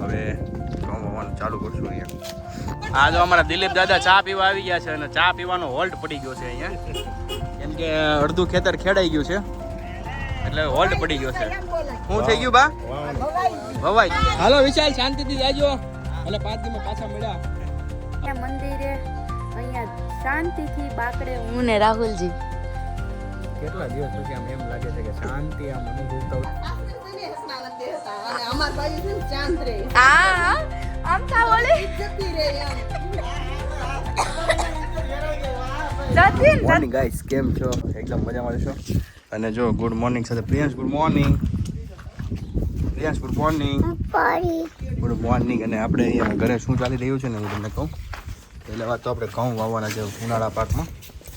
હવે ઘઉં વાવવાનું ચાલુ કરશું અહીંયા. આ જો અમારા દિલીપ દાદા ચા પીવા આવી ગયા છે અને ચા પીવાનો હોલ્ટ પડી ગયો છે અહીંયા, કેમ કે અડધું ખેતર ખેડાઈ ગયું છે એટલે હોલ્ટ પડી ગયો છે. શું થઈ ગયું બા? વવાઈ. હાલો વિશાલ, શાંતિથી જાજો એટલે 5 દિવસમાં પાછા મળ્યા મંદિરે. અહીંયા શાંતિથી બાકડે હું ને રાહુલજી. કેટલા દિવસ પછી આમ એમ લાગે છે કે શાંતિ આમ અનુભવતા મોર્નિંગ ગાઈસ, કેમ છો? એકદમ મજામાં છો? અને જો ગુડ મોર્નિંગ સાથે Priyansh good morning. Priyansh good morning. Good morning. અને આપણે અહીંયા ઘરે શું ચાલી રહ્યું છે ને હું તમને કહું. પહેલા વાત તો આપણે ઘઉં વાવવાના છે ઉનાળા પાકમાં.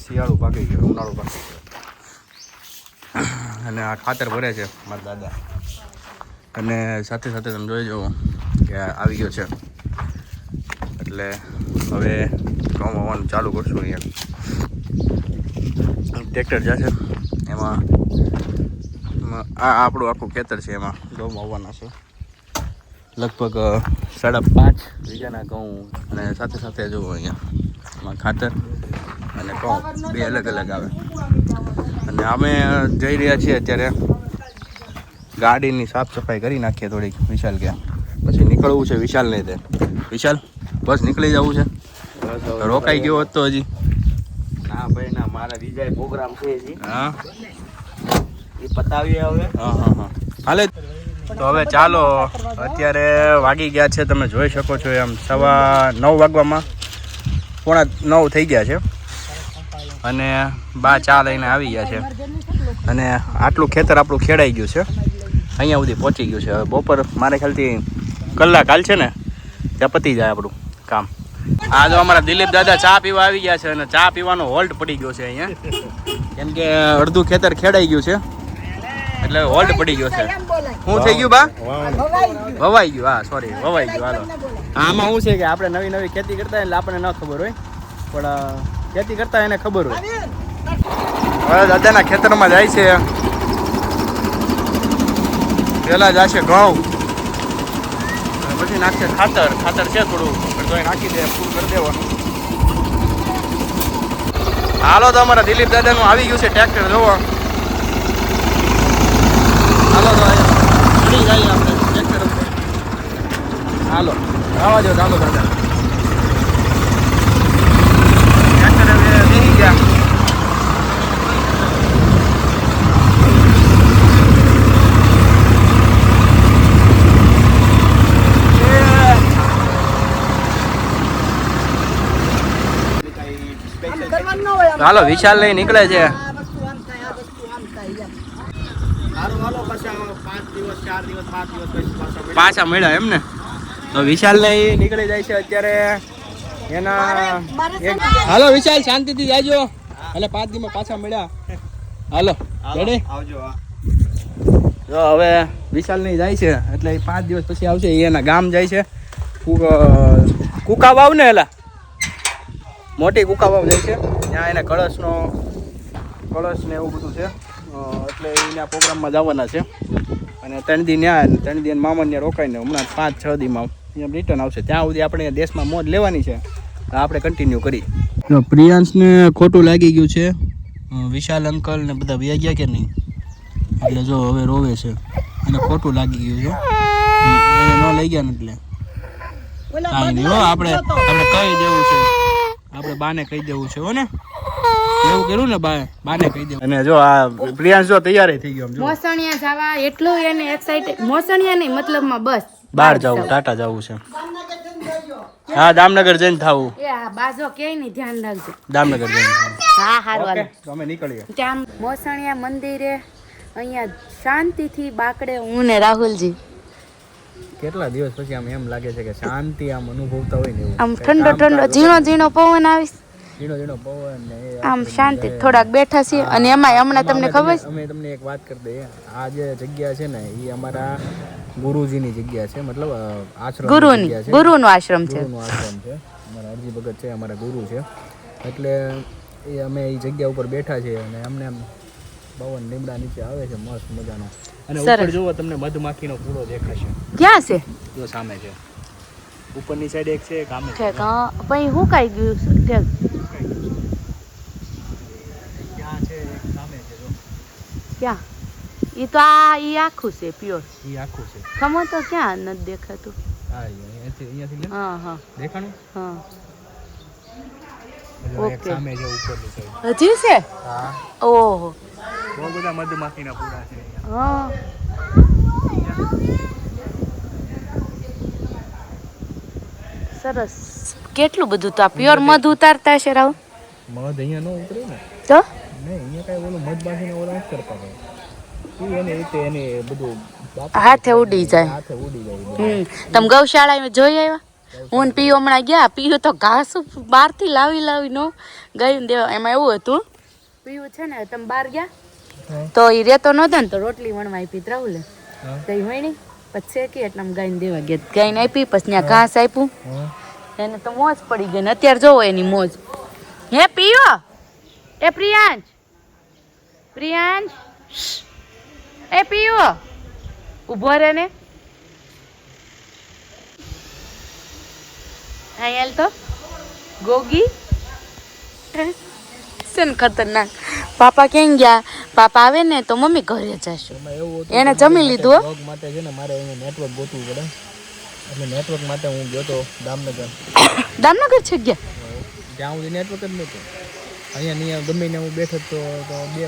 શિયાળું પાકી ગયું, ઉનાળું પાકી ગયું. અને આ ખાતર ભરે છે મારા દાદા. અને સાથે સાથે તમે જોઈ જુઓ કે આવી ગયો છે એટલે હવે ઘઉં વાવવાનું ચાલુ કરશું. અહીંયા ટ્રેક્ટર જશે એમાં આ આપણું આખું ખેતર છે, એમાં ઘઉં વાવવાના છે લગભગ 5.5 વીઘાના ઘઉં. અને સાથે સાથે જુઓ અહીંયા એમાં ખાતર અને ઘઉં બે અલગ અલગ આવે. અને અમે જઈ રહ્યા છીએ અત્યારે ગાડીની સાફ સફાઈ કરી નાખીએ થોડીક. વિશાલ કે પછી નીકળવું છે વિશાલ નહીં તે. વિશાલ બસ નીકળી જવું છે? રોકાઈ ગયો હોત તો હજી. ના ભાઈ ના, મારા બીજા પ્રોગ્રામ છે હજી. હા એ પતાવીએ હવે. હા હાલે. તો હવે ચાલો, અત્યારે વાગી ગયા છે તમે જોઈ શકો છો એમ 9:15 વાગવામાં 8:45 થઈ ગયા છે. અને બા ચા લઈને આવી ગયા છે. અને આટલું ખેતર આપણું ખેડાઈ ગયું છે, અહીંયા સુધી પહોંચી ગયું છે. હવે બપોર મારે ખ્યાલથી કલાક હાલ છે ને ત્યાં પતી જાય આપણું કામ. આ જો અમારા દિલીપ દાદા ચા પીવા આવી ગયા છે અને ચા પીવાનો હોલ્ટ પડી ગયો છે અહીંયા, કેમ કે અડધું ખેતર ખેડાઈ ગયું છે એટલે હોલ્ટ પડી ગયો છે. શું થઈ ગયું બા? વવાઈ ગયું. હા સોરી, વવાઈ ગયું. હાલો, આમાં શું છે કે આપણે નવી નવી ખેતી કરતા એટલે આપણને ન ખબર હોય, પણ ખેતી કરતા એને ખબર હોય. હવે દાદાના ખેતરમાં જાય છે, પેલા જશે ઘઉં પછી નાખશે ખાતર. ખાતર છે થોડું તો નાખી દે, ફૂલ કરી દેવાનું. હાલો, તો અમારા દિલીપ દાદાનું આવી ગયું છે ટ્રેક્ટર. જોવો હાલો, તો ચડી જઈએ આપણે ટ્રેક્ટર ઉપર. હાલો આવવા દો. ચાલો દાદા, ટ્રેક્ટર હવે બેસી ગયા. હાલો, વિશાલ લઈ નીકળે છે. પાછા મળ્યા એમ ને? તો વિશાલ ને નીકળી જાય છે અત્યારે એના. હાલો વિશાલ, શાંતિથી જાજો એટલે 5 દિવસમાં પાછા મળ્યા. હાલો રેડી આવજો. જો હવે વિશાલ નહીં જાય છે એટલે 5 દિવસ પછી આવશે. એના ગામ જાય છે કુકા વાવ ને, એલા મોટી કુકા વાવ જાય છે. ત્યાં એને કળશ ને એવું બધું છે એટલે એના પ્રોગ્રામમાં જવાના છે. અને 3 દી ત્યાં 3 દી મામા ત્યાં રોકાઈને હમણાં 5-6 દીમાં અહીંયા રિટર્ન આવશે. ત્યાં સુધી આપણે દેશમાં મોજ લેવાની છે. આપણે કન્ટિન્યુ કરી. પ્રિયાંશને ખોટું લાગી ગયું છે. વિશાલ અંકલ ને બધા વ્યા ગયા કે નહીં એટલે જો હવે રોવે છે. અને ખોટું લાગી ગયું છે, એને ન લઈ ગયા ને એટલે કાંઈ નહીં. આપણે કહી દેવું છે, આપણે બાને કહી દેવું છે. હો ને, એવું કર્યું ને બાને કહી દેવું. અને જો આ પ્રિયાંશ જો તૈયાર થઈ ગયો. મોસણિયા જવા એટલું એને એક્સાઇટેડ. મોસણિયા નહીં, મતલબમાં બસ બહાર જવું, ટાટા જવું છે. હા, દામનગર જઈને થાવું. એ આ બાજો કે નહીં, ધ્યાન રાખજો. દામનગર જઈને હા હારું. તો અમે નીકળીએ. ત્યાં મોસણિયા મંદિરે. અહીંયા શાંતિથી બાકડે હું ને રાહુલજી. કેટલા દિવસ પછી આમ એમ લાગે છે કે શાંતિ આમ અનુભવતા હોય ને એવું. આમ ઠંડો ઠંડો ઝીણો પવન આવીશ. ઝીણો પવન ને આમ શાંતિ થોડાક બેઠા છીએ. અને એમાં હમણાં તમને ખબર છે, અમે તમને એક વાત કરી દઈએ. આ જે જગ્યા છે ને એ અમારા ગુરુજીની જગ્યા છે, મતલબ આશ્રમ. ગુરુનો આશ્રમ છે. અમારા અરજી ભગત છે, અમારા ગુરુ છે. એટલે એ અમે એ જગ્યા ઉપર બેઠા છીએ અને અમને આમ પવન લીમડા નીચે આવે છે મસ્ત મજાનો. અને ઉપર જુઓ તમને મધમાખીનો પૂરો દેખાશે. ક્યાં છે? જો સામે છે ઉપરની સાઈડ એક છે કામે છે કા પછી હું કાઈ ગયું છે ત્યાં છે એક સામે છે જો ક્યાં ઈ તો આ ઈ આખું છે પ્યોર ઈ આખું છે ખમો તો ક્યાં નથી દેખાતું હા અહીંયાથી લે હા હા દેખાણું હા જો એક ઓકે. સામે છે ઉપરની સાઈડ હજી છે હા ઓહો બહુ બધા મધમાખીના પૂરા છે અહીંયા હા સરસ કેટલું બધું તો આ પ્યોર મધ ઉતારતા છે રાવ મધ અહીંયા ન ઉતરે ને તો નહીં અહીંયા કાંઈ ઓલું મધમાખીને ઓલા નથી કરતા કાંઈ એને રીતે એને બધું હાથે ઉડી જાય હાથે ઉડી જાય તમે ગૌશાળામાં જોઈ આવ્યા હું ને પીયું હમણાં ગયા પીયું તો ઘાસ બહારથી લાવી નો ગયું દેવા એમાં એવું હતું પીયું છે ને તમે બહાર ગયા તો એ રેતો નતો ને તો રોટલી વણવા આપી રાહુલે તો એ વણી પછી શેકી એટલે આમ ગાયને દેવા ગયા ગાયને આપી પછી ત્યાં ઘાસ આપ્યું એને તો મોજ પડી ગઈ ને અત્યારે જોવો એની મોજ હે પીયો એ પ્રિયાંશ એ પીયો ઉભો રે ને અહીંયા તો ગોગી છે ને ખતરનાક પાપા ક્યાં ગયા પાપા આવે ને તો મમ્મી ઘરે જશે એને જમી લીધું બ્લોગ માટે છે ને મારે અહીંયા નેટવર્ક ગોતવું પડે એટલે નેટવર્ક માટે હું ગયો તો દામનગર દામનગર છે ગયા ત્યાં સુધી નેટવર્ક જ નહોતું અહીંયા ગમે ને હું બેઠો તો 2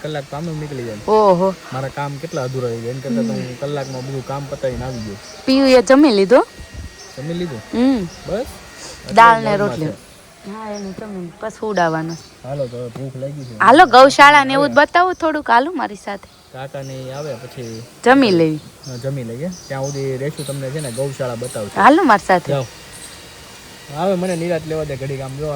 કલાક તો આમ નીકળી જાય ઓહો મારા કામ કેટલા અધૂરા રહી ગયા એમ કરતા તો હું કલાકમાં બધું કામ પતાવીને આવી ગયો પીયું એ જમી લીધું જમી લીધું બસ દાળ ને રોટલી હા એને જમી પછી ઉડાવવાનું હાલો તો હવે ભૂખ લાગી છે હાલો ગૌશાળા ને એવું જ બતાવું થોડુંક હાલો મારી સાથે કાકા ને આવે પછી જમી લેવી જમી લઈએ ત્યાં સુધી રેશું તમને છે ને ગૌશાળા બતાવશું હાલો મારી સાથે જાઓ હવે મને નિરાત લેવા દે ઘડીક આમ જો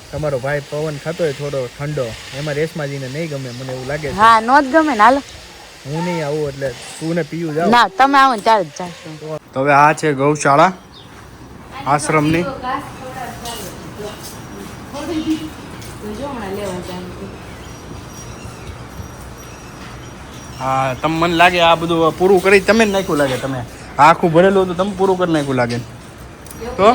તમારો ભાઈ પવન ખાતો હોય થોડો ઠંડો એમાં રેશમાજીને નહીં ગમે મને એવું લાગે છે હા નો જ ગમે ને હાલો હું નહીં આવું એટલે તું ને પીયું જાવ ના તમે આવો ને ત્યારે જ જાશું તો હવે આ છે ગૌશાળા આશ્રમની હા તમે મને લાગે આ બધું પૂરું કરી તમે જ નાખ્યું લાગે તમે આ આખું ભરેલું હતું તમે પૂરું કરી નાખ્યું લાગે તો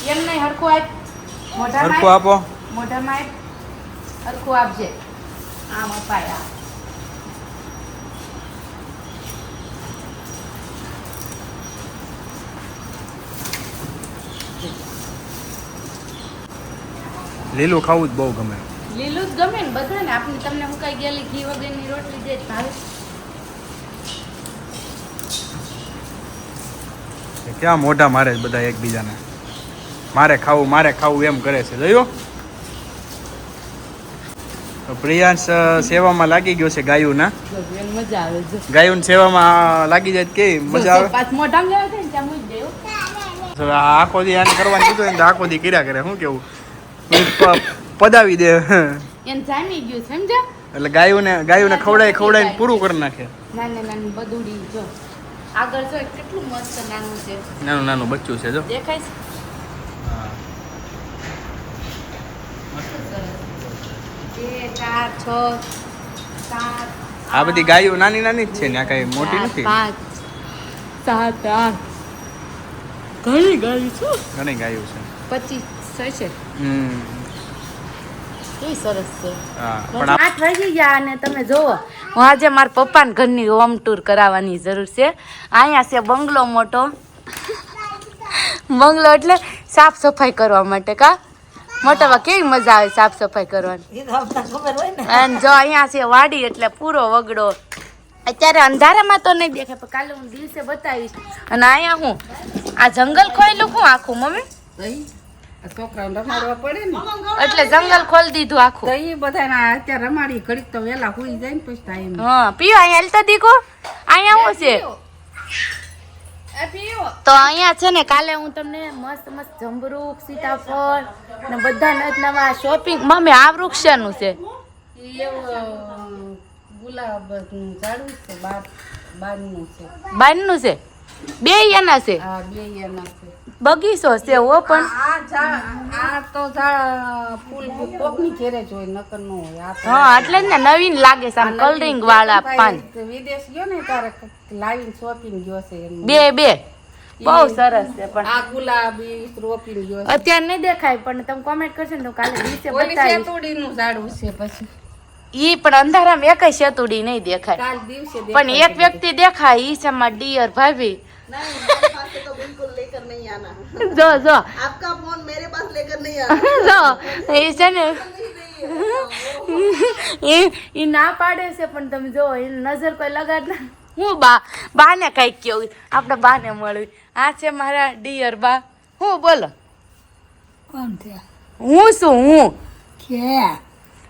એમ નહીં હરખું આપ સરખું આપો મોઢામાં આપ હરખું આપજે આમ અપાય લીલું ખાવું જ બહુ ગમે લીલું જ ગમે ને બધાને આપણે તમને મુકાઈ ગયેલી ઘી વગરની રોટલી દે ભાવે ક્યાં મોઢા મારે છે બધા એકબીજાને મારે ખાવું એમ કરે છે જોયું તો પ્રિયાંશ સેવામાં લાગી ગયો છે ગાયુંના મજા આવે છે ગાયુંની સેવામાં લાગી જાય તો કેવી મજા આવે પાછ મોઢામાં લેવા છે ને ત્યાં મૂકી દેવું હવે આ આખો દી આને કરવાનું કીધું ને તો આખો દી કર્યા કરે શું કેવું પદાવી દે એને જામી ગયું સમજા એટલે ગાયુંને ખવડાવીને પૂરું કરી નાખે નાની બદુડી જો આગળ જો કેટલું મસ્ત નાનું છે નાનું બચ્ચું છે જો દેખાય છે બે 4 6 7 આ બધી ગાયો નાની જ છે ને આ કઈ મોટી નથી 5 7 8 ઘણી ગાયું છે ઘણી ગાયો છે 25 છે કેવી સરસ છે હા પણ 8 વાગી ગયા અને તમે જોવો હું આજે મારા પપ્પાને ઘરની હોમ ટૂર કરાવવાની જરૂર છે અહીંયા છે બંગલો મોટો બંગલો એટલે સાફ સફાઈ કરવા માટે કા મોટામાં કેવી મજા આવે સાફ સફાઈ કરવાની અને જો અહીંયા છે વાડી એટલે પૂરો વગડો અત્યારે અંધારામાં તો નહીં દેખાય પણ કાલે હું દિવસે બતાવીશ અને અહીંયા હું આ જંગલ ખોયેલું શું આખું મમ્મી છોકરાઓને રમાડવા પડે ને એટલે જંગલ ખોલી દીધું આખું તો એ બધા અત્યારે રમાડી ઘડીક તો વેલા હુઈ જાય ને પછી ટાઈમ હા પીઓ અહીંયા હેલતા દીકો અહીંયા શું છે તો અહીંયા છે ને કાલે હું તમને મસ્ત જમરૂખ સીતાફળ ને બધા નવા શોપિંગ મમ્મી આ વૃક્ષ શેનું છે ગુલાબ નું ઝાડું છે બારનું છે બારનું છે બે એના છે હા બે એના છે બગીચો છે હો પણ આ તો ફૂલ કોકની ઘેરે જ હોય નકર ન હોય આ તો હા એટલે જ ને નવીન લાગે છે આમ કલરિંગ વાળા પાન વિદેશ ગયો ને તારે લાવીને શોપિંગ ગયો છે એમ. બે બહુ સરસ છે પણ આ ગુલાબી રોપીને ગયો છે અત્યારે નહીં દેખાય પણ તમે કોમેન્ટ કરશો ને તો કાલે દિવસે ઓલી બતાવીશ શેતુડીનું ઝાડવું છે પછી ઈ પણ અંધારામાં એકય સેતુડી નહીં દેખાય કાલ દિવસે પણ એક વ્યક્તિ દેખાય ઈ છે મારા ડિયર ભાભી જો જો आपका फोन मेरे पास लेकर नहीं आना જો એ છે ને ઈ ના પાડે છે પણ તમે જો એ નજર કોઈ લગાડ ના હું બાને કઈક કેવું આપણે બાને મળવી આ છે મારા ડિયર બા હું બોલો कौन थे હું શું क्या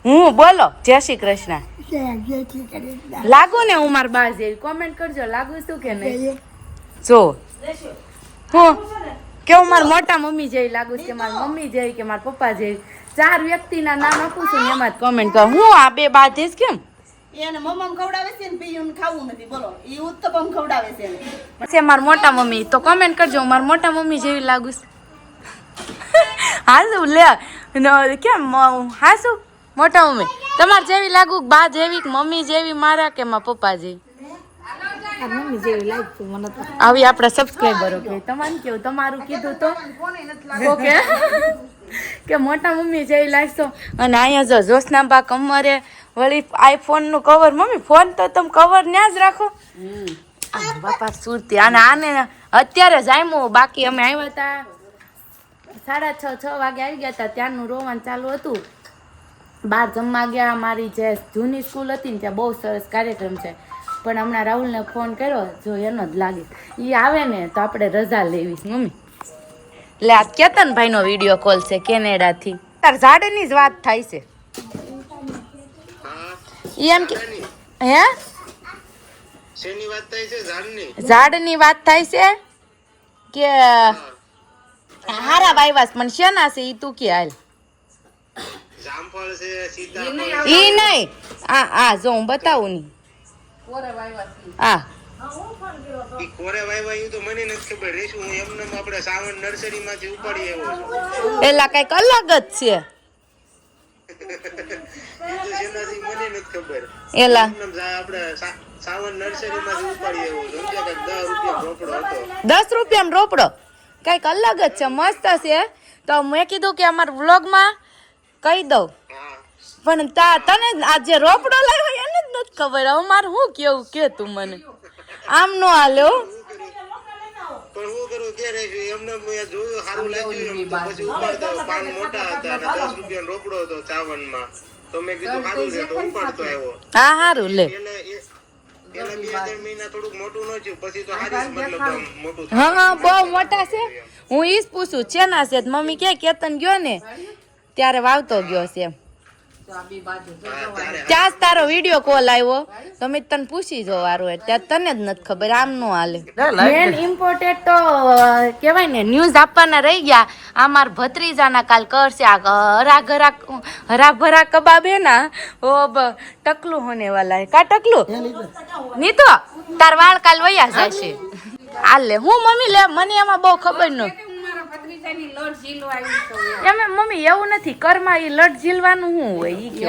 હું બોલો જય શ્રી કૃષ્ણ ये ठीक है લાગુ ને હું મારા બા જેવી કોમેન્ટ કરજો લાગુ શું કે નહીં જો હું કેવું મારા મોટા મમ્મી જેવી લાગુ છે કે મારી મમ્મી જેવી કે મારા પપ્પા જેવી 4 વ્યક્તિના નામ આપું છું ને એમાં જ કોમેન્ટ કરો હું આ બે બાધીશ કેમ એને મમ્મ ખવડાવે છે ને પીયું ખાવું નથી બોલો ઈ ઉત્તપમ ખવડાવે છે એને. છે મારા મોટા મમ્મી તો કોમેન્ટ કરજો હું મારા મોટા મમ્મી જેવી લાગુ છું હાસુ લે કેમ હાસુ મોટા મમ્મી તમારે જેવી લાગુ બા જેવી કે મમ્મી જેવી મારા કે મારા પપ્પા જેવી મમ્મી જેવી લાગતું મને તો આવી આપણા સબસ્ક્રાઈબરો કે તમારે કેવું તમારું કીધું તો ઓકે કે મોટા મમ્મી જેવી લાગશો અને અહીંયા જો જોશનાબા કમરે વળી આઈફોન નું કવર મમ્મી ફોન તો તમે કવર ન્યા જ રાખો બાપા સુરતી અને આને અત્યારે જામ્યું બાકી અમે આવ્યા હતા 6:30 વાગે આવી ગયા હતા ત્યારનું રોવાનું ચાલુ હતું બહાર જમવા ગયા મારી જે જૂની સ્કૂલ હતી ને ત્યાં બહુ સરસ કાર્યક્રમ છે પણ હમણાં રાહુલને ફોન કર્યો જો એનો જ લાગે એ આવે ને તો આપણે રજા લેવીશ મમ્મી એટલે આ કેતનભાઈનો વિડીયો કોલ છે કેનેડાથી તાર ઝાડની જ વાત થાય છે એમ કે હે શેની વાત થાય છે ઝાડની વાત થાય છે કે હારા વાયવાસ મને શેના છે ઈ તું કે હાલ જામફળ છે સીતા ઈ નહીં આ જો હું બતાવું ની આ ઈ કોરે વાયવા તો મને નથી ખબર રેશું હું એમને આપણે સાવન નર્સરી માંથી ઉપાડી આવ્યો છું પેલા કઈક અલગ જ છે જેનાથી મને નથી ખબર એલા આપણે સાવન નર્સરી માંથી ઉપાડી આવ્યો છું સમજ્યા કે 10 રૂપિયા રોકડો હતો 10 રૂપિયામાં રોપડો કઈક અલગ જ છે મસ્ત છે તો મેં કીધું કે અમારા વ્લોગમાં કહી દઉં પણ તને આ જે રોપડો લાવ્યો એને જ નથી ખબર હવે મારે શું કેવું કે તું મને આમ નો હાલ્યો પણ હું કરું કે રેશું એમને મેં જોયું સારું લાગ્યું એમ તો પછી ઉપાડતો પાન મોટા હતા અને 10 રૂપિયાનો રોકડો હતો ચાવનમાં તો મેં કીધું સારું છે તો ઉપાડતો આવ્યો હા સારું લે પેલા 2-3 મહિના થોડુંક મોટું ન થયું પછી તો હારી મતલબ આમ મોટું હા બહુ મોટા છે હું ઈ જ પૂછું છે ના છે મમ્મી કે કેતન ગયો ને ત્યારે વાવતો ગયો છે એમ ત્યાં જ તારો વિડીયો કોલ આવ્યો તો મેં તને પૂછી જો વારું ત્યાં તને જ નથી ખબર આમ નો હાલે મેન ઇમ્પોર્ટેન્ટ તો કહેવાય ને ન્યૂઝ આપવાના રહી ગયા આ માર ભત્રીજાના કાલ કરશે આ હરા ભરા કબાબ હે ના ઓ ટકલું હોને વાલા હે કા ટકલું ની તો તાર વાળ કાલ વયા જશે હાલ લે હું મમ્મી લે મને એમાં બહુ ખબર ન ભત્રીજાની લડ ઝીલવા આવી તો એમ મમ્મી એવું નથી કરમાં ઈ લટ ઝીલવાનું શું હોય ઈ કે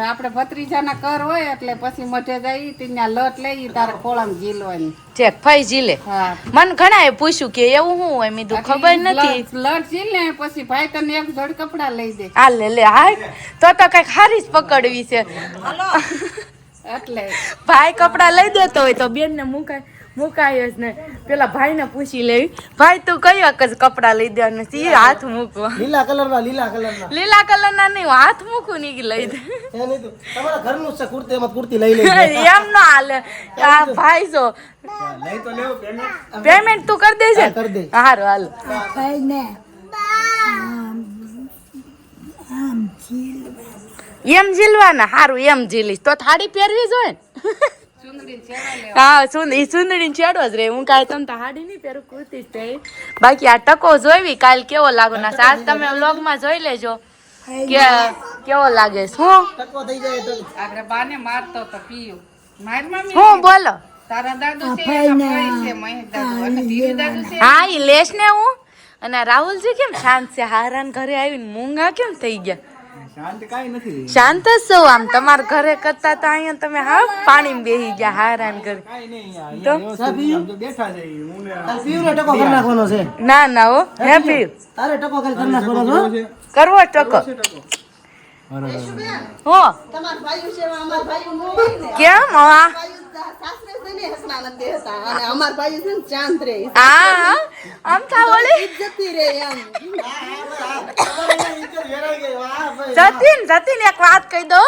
આપણે ભત્રીજાના કર હોય એટલે પછી મઠે જાય ત્યાં લટ લઈ તારે ખોળામાં ઝીલવાની ચેક ફઈ ઝીલે હા મને ઘણાએ પૂછ્યું કે એવું શું હોય મેં કીધું ખબર નથી લટ ઝીલ ને પછી ભાઈ તને એક જોડ કપડા લઈ દે આ લે લે હાય તો કઈક હારી જ પકડવી છે એટલે ભાઈ કપડા લઈ દેતો હોય તો બેન ને મુકાય જ ને પેલા ભાઈ ને પૂછી લેવી ભાઈ તું કઈ વખત કપડા લઈ દે અને સી હાથ મૂકવા લીલા કલરના લીલા કલર ના નહીં હાથ મૂકું ની લઈ દે એ નહીં તો તમારા ઘરનું છે કુર્તી એમાં કુર્તી લઈ લેજો એમ નો હાલે આ ભાઈ જો લઈ તો લેવો પેમેન્ટ પેમેન્ટ તું કરી દેજે કરી દે હારું હાલ એમ ઝીલવાના હારું એમ ઝીલીશ તો થાળી પહેરવી જોઈએ હા સુંદરી છેડો જ રે હું કાંઈ તમે તો હાડી નહીં પહેરું કુર્તી જ પહેરી બાકી આ ટકો જોઈવી કાલ કેવો લાગો ના આજ તમે વ્લોગમાં જોઈ લેજો કે કેવો લાગે શું ટકો થઈ જાય તો આપણે બાને મારતો તો પીયું માર મમ્મી હું બોલો તારા દાદુ છે એના ભાઈ છે મહેશ દાદુ અને ધીરે દાદુ છે. હા ઈ લેશ ને હું અને આ રાહુલજી કેમ શાંત છે હારાન ઘરે આવીને મૂંગા કેમ થઈ ગયા શાંત કાઈ નથી શાંત જ છો આમ તમારા ઘરે કરતા તો અહીંયા તમે હા પાણીમાં બેહી ગયા હારાન ઘરે કાઈ નહીં તો? તો બેઠા છે હું ને તારે પીવું ને ટકો કરી નાખવાનો છે ના ના હો હેપી તારે ટકો ખાલી કરી નાખવાનો છે કરવો ટકો હો તમારા ભાઈઓ છે અમારા ભાઈઓ નો હોય ને કેમ આ ભાઈઓ સાસરે છે ને હસનાનંદ દેહતા અને અમારા ભાઈઓ છે ને ચાંદ રે આ આમ થા બોલે જતી રે એમ જતીન એક વાત કહી દો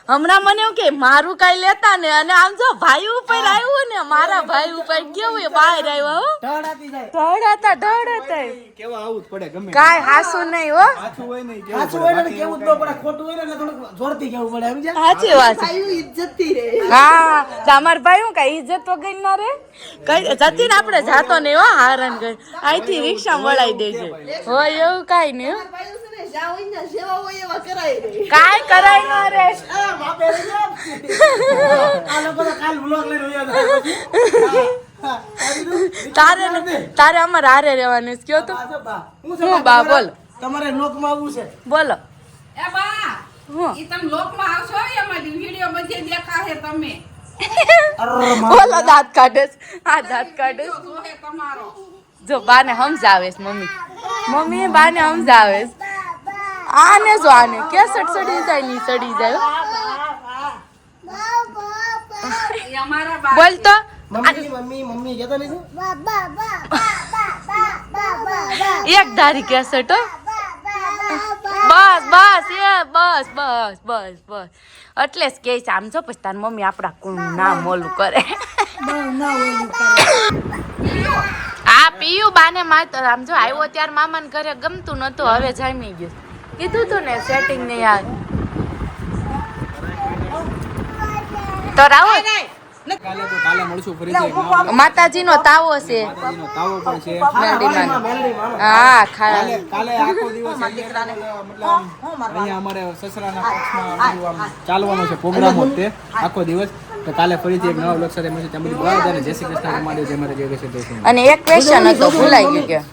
હમણાં મને એવું કે મારું કઈ લેતા ને અને આમ જો ભાઈ ઉપર આવ્યું ને મારા ભાઈ ઉપર કેવું એ બહાર આવ્યો હો ઢળ આપી જાય ઢળતા કેવા આવું જ પડે ગમે કાઈ હાસુ નહીં હો પાછું હોય નહીં કેવું સાચું હોય ને કેવું જ ન પડે ખોટું હોય ને એટલે થોડુંક જોરથી કેવું પડે સમજ્યા સાચી વાત છે. ભાઈઓ ઇજ્જતી રે હા તમાર ભાઈ હું કઈ ઇજ્જત વગર ના રે કઈ જતીન આપણે જાતો નહીં હો હારણ ગઈ અહીંથી રિક્ષા વળાઈ દેજે હોય એવું કાઈ નહીં હો. ભાઈઓ છે ને જ્યાં હોય ને જેવા હોય એવા કરાય રે કાઈ કરાય ના રે આ લોકો તો કાલ વ્લોગ લઈને ઉયા તારે અમારે હારે રહેવાનું છે કયો તો હું બા બોલ તમારે લોકમાં આવવું છે બોલો એ બા હું ઈ તમે લોકમાં આવશો એમાં વિડિયો બધે દેખાશે તમે બોલો દાંત કાઢે આ દાંત કાઢે જો હે તમારો જો બાને સમજાવે છે મમ્મી બાને સમજાવે છે આને જો આને કે સડી જાય ની સડી જાય ઈ અમારા બા બોલ તો મમ્મી કહેતો નહીં એક ધારી કેસેટ હો બસ એટલે જ કે છે આમ જો પછી તાર મમ્મી આપડા કોણ નામ ઓલું કરે આ પીયું બાને માર આમ જો આવ્યો ત્યારે મામાને ઘરે ગમતું નતું હવે જામી ગયું કીધું તું ને સેટિંગ ને યાર તો રાહો કાલે મળશું ફરીથી માતાજી નો તાવો છે માતાજીનો તાવો પણ છે મેલડીમાં હા કાલે આખો દિવસ મતલબ અહીંયા અમારે સસરાના પક્ષમાં બધું આમ ચાલવાનો છે પ્રોગ્રામ તે આખો દિવસ તો કાલે ફરીથી એક નવા બ્લોગ સાથે મળશે ત્યાં બધી બધાને જય શ્રી કૃષ્ણ કમાડ્યો જે મારે જય કૃષ્ણ અને એક ક્વેશ્ચન હતો ભૂલાઈ ગયું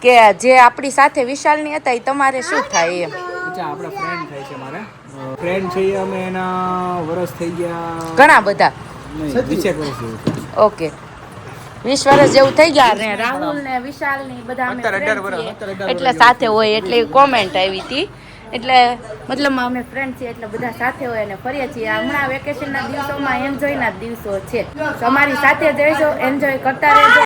કે જે આપણી સાથે વિશાલની હતા એ તમારે શું થાય એમ અચ્છા આપણા ફ્રેન્ડ થાય છે મારે ફ્રેન્ડ છે અમે એના વરસ થઈ ગયા ઘણા બધા નહીં 20 વર્ષ જેવું ઓકે 20 વર્ષ જેવું થઈ ગયા ને રાહુલ ને વિશાલ ને બધા અમે અત્યારે 18 friend છીએ. વર્ષ. એટલે સાથે હોય એટલે કોમેન્ટ આવી હતી એટલે મતલબ અમે ફ્રેન્ડ છીએ એટલે બધા સાથે હોય અને ફરીએ છીએ હમણાં વેકેશનના દિવસોમાં એન્જોયના દિવસો છે તો અમારી સાથે જ રહેજો એન્જોય કરતા રહેજો